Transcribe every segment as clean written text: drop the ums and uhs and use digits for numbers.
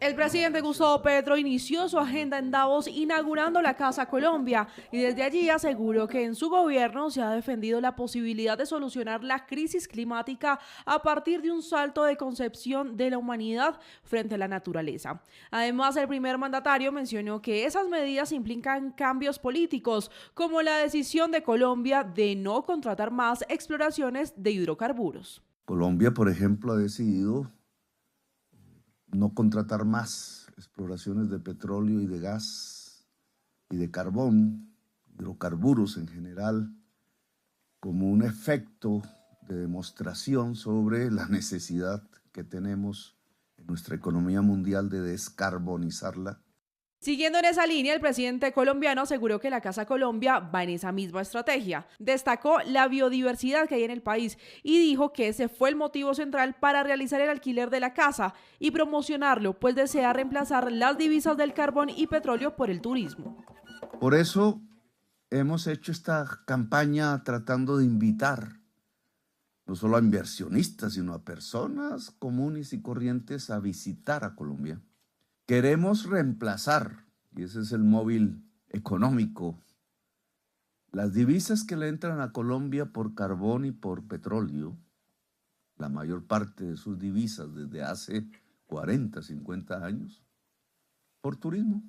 El presidente Gustavo Petro inició su agenda en Davos inaugurando la Casa Colombia y desde allí aseguró que en su gobierno se ha defendido la posibilidad de solucionar la crisis climática a partir de un salto de concepción de la humanidad frente a la naturaleza. Además, el primer mandatario mencionó que esas medidas implican cambios políticos, como la decisión de Colombia de no contratar más exploraciones de hidrocarburos. Colombia, por ejemplo, ha decidido no contratar más exploraciones de petróleo y de gas y de carbón, hidrocarburos en general, como un efecto de demostración sobre la necesidad que tenemos en nuestra economía mundial de descarbonizarla. Siguiendo en esa línea, el presidente colombiano aseguró que la Casa Colombia va en esa misma estrategia. Destacó la biodiversidad que hay en el país y dijo que ese fue el motivo central para realizar el alquiler de la casa y promocionarlo, pues desea reemplazar las divisas del carbón y petróleo por el turismo. Por eso hemos hecho esta campaña tratando de invitar no solo a inversionistas, sino a personas comunes y corrientes a visitar a Colombia. Queremos reemplazar, y ese es el móvil económico, las divisas que le entran a Colombia por carbón y por petróleo, la mayor parte de sus divisas desde hace 40, 50 años, por turismo,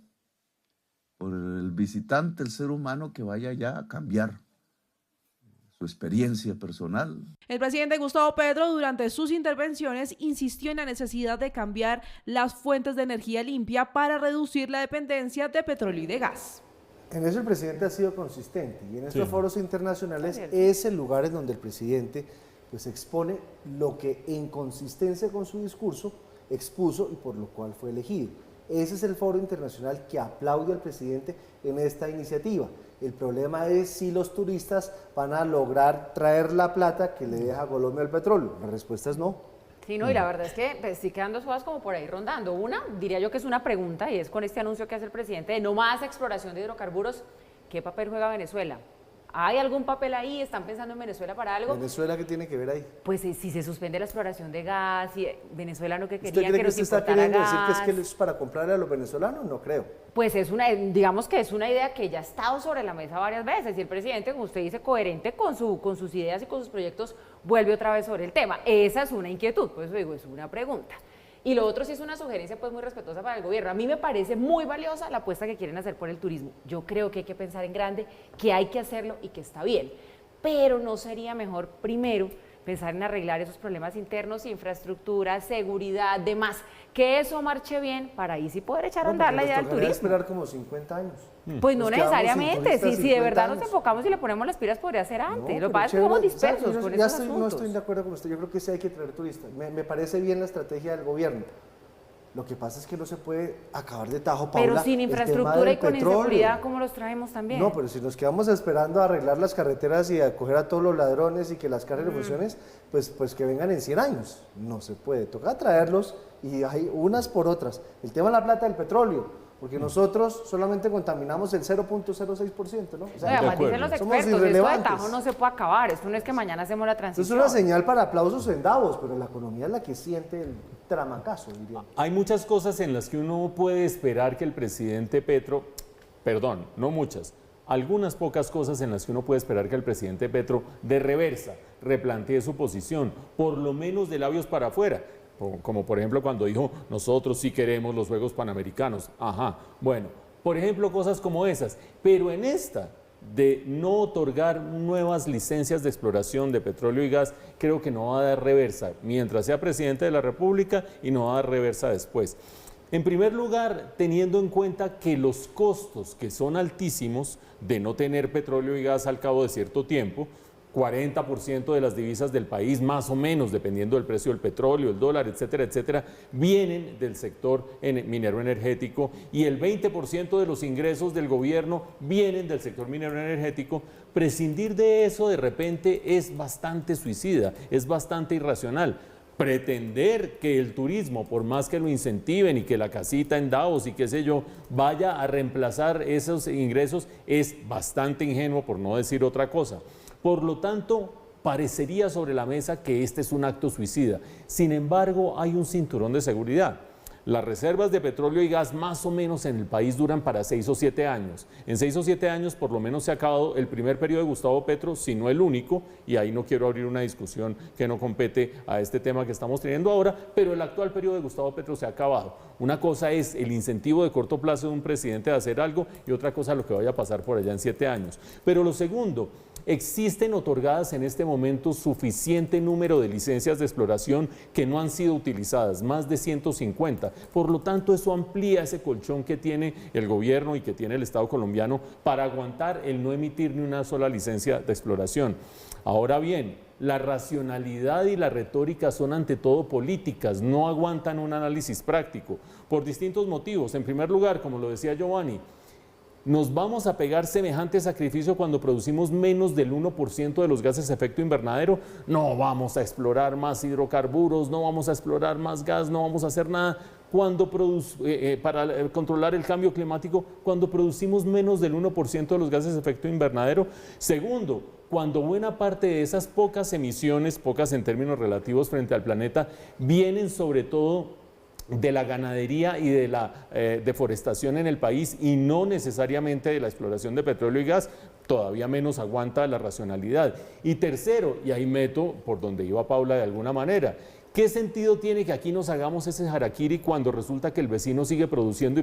por el visitante, el ser humano que vaya allá a cambiar su experiencia personal. El presidente Gustavo Petro durante sus intervenciones insistió en la necesidad de cambiar las fuentes de energía limpia para reducir la dependencia de petróleo y de gas. En eso el presidente ha sido consistente y en estos foros internacionales es el lugar en donde el presidente pues expone lo que en consistencia con su discurso expuso y por lo cual fue elegido. Ese es el foro internacional que aplaude al presidente en esta iniciativa. El problema es si los turistas van a lograr traer la plata que le deja a Colombia el petróleo. La respuesta es no. Sí, no, y la verdad es que pues, sí quedan dos cosas como por ahí rondando. Una, diría yo que es una pregunta, y es con este anuncio que hace el presidente de no más exploración de hidrocarburos, ¿qué papel juega Venezuela? ¿Hay algún papel ahí? ¿Están pensando en Venezuela para algo? ¿Venezuela qué tiene que ver ahí? Pues si se suspende la exploración de gas, y Venezuela no que ¿Usted quería cree que que nos usted está importara queriendo gas. decir que es para comprarle a los venezolanos? No creo. Pues es una, digamos que es una idea que ya ha estado sobre la mesa varias veces y el presidente, como usted dice, coherente con sus ideas y con sus proyectos, vuelve otra vez sobre el tema. Esa es una inquietud, por eso digo, es una pregunta. Y lo otro sí es una sugerencia pues muy respetuosa para el gobierno. A mí me parece muy valiosa la apuesta que quieren hacer por el turismo. Yo creo que hay que pensar en grande, que hay que hacerlo y que está bien. Pero no sería mejor primero pensar en arreglar esos problemas internos, infraestructura, seguridad, demás, que eso marche bien para ahí sí poder echar a andar la idea del turismo. Esperar como 50 años. Pues no necesariamente, si de verdad años. nos enfocamos y le ponemos las pilas podría ser antes. No, Lo que pasa es que somos dispersos con esos asuntos. No estoy de acuerdo con usted, yo creo que sí hay que traer turistas. Me parece bien la estrategia del gobierno. Lo que pasa es que no se puede acabar de tajo, Paula, pero sin infraestructura y con inseguridad, ¿cómo los traemos también? No, pero si nos quedamos esperando a arreglar las carreteras y a coger a todos los ladrones y que las cárceles funcionen, pues que vengan en 100 años. No se puede, toca traerlos y hay unas por otras. El tema de la plata del petróleo, porque nosotros solamente contaminamos el 0.06%, ¿no? O sea, además dicen los expertos, esto de tajo no se puede acabar, esto no es que mañana hacemos la transición. Esto es una señal para aplausos en Davos, pero la economía es la que siente el tramacazo, diría. Hay muchas cosas en las que uno puede esperar que el presidente Petro, perdón, no muchas, algunas pocas cosas en las que uno puede esperar que el presidente Petro de reversa replantee su posición, por lo menos de labios para afuera. Como por ejemplo cuando dijo, nosotros sí queremos los Juegos Panamericanos. Ajá, bueno, por ejemplo cosas como esas. Pero en esta de no otorgar nuevas licencias de exploración de petróleo y gas, creo que no va a dar reversa mientras sea presidente de la República y no va a dar reversa después. En primer lugar, teniendo en cuenta que los costos que son altísimos de no tener petróleo y gas al cabo de cierto tiempo, 40% de las divisas del país, más o menos, dependiendo del precio del petróleo, el dólar, etcétera, etcétera, vienen del sector minero energético y el 20% de los ingresos del gobierno vienen del sector minero energético. Prescindir de eso de repente es bastante suicida, es bastante irracional. Pretender que el turismo, por más que lo incentiven y que la casita en Davos y qué sé yo, vaya a reemplazar esos ingresos es bastante ingenuo, por no decir otra cosa. Por lo tanto, parecería sobre la mesa que este es un acto suicida. Sin embargo, hay un cinturón de seguridad. Las reservas de petróleo y gas más o menos en el país duran para 6 o 7 años. En 6 o 7 años por lo menos se ha acabado el primer periodo de Gustavo Petro, si no el único, y ahí no quiero abrir una discusión que no compete a este tema que estamos teniendo ahora, pero el actual periodo de Gustavo Petro se ha acabado. Una cosa es el incentivo de corto plazo de un presidente de hacer algo y otra cosa lo que vaya a pasar por allá en 7 años. Pero lo segundo, existen otorgadas en este momento suficiente número de licencias de exploración que no han sido utilizadas, más de 150. Por lo tanto, eso amplía ese colchón que tiene el gobierno y que tiene el Estado colombiano para aguantar el no emitir ni una sola licencia de exploración. Ahora bien, la racionalidad y la retórica son ante todo políticas, no aguantan un análisis práctico, por distintos motivos. En primer lugar, como lo decía Giovanni, ¿nos vamos a pegar semejante sacrificio cuando producimos menos del 1% de los gases de efecto invernadero? No vamos a explorar más hidrocarburos, no vamos a explorar más gas, no vamos a hacer nada para controlar el cambio climático cuando producimos menos del 1% de los gases de efecto invernadero. Segundo, cuando buena parte de esas pocas emisiones, pocas en términos relativos frente al planeta, vienen sobre todo de la ganadería y de la deforestación en el país y no necesariamente de la exploración de petróleo y gas, todavía menos aguanta la racionalidad. Y tercero, y ahí meto por donde iba Paula de alguna manera, ¿qué sentido tiene que aquí nos hagamos ese harakiri cuando resulta que el vecino sigue produciendo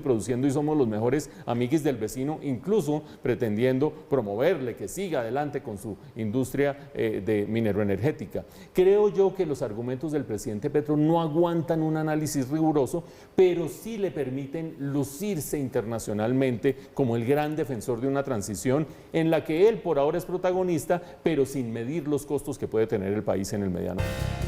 y somos los mejores amiguis del vecino, incluso pretendiendo promoverle que siga adelante con su industria de mineroenergética? Creo yo que los argumentos del presidente Petro no aguantan un análisis riguroso, pero sí le permiten lucirse internacionalmente como el gran defensor de una transición en la que él por ahora es protagonista, pero sin medir los costos que puede tener el país en el mediano plazo.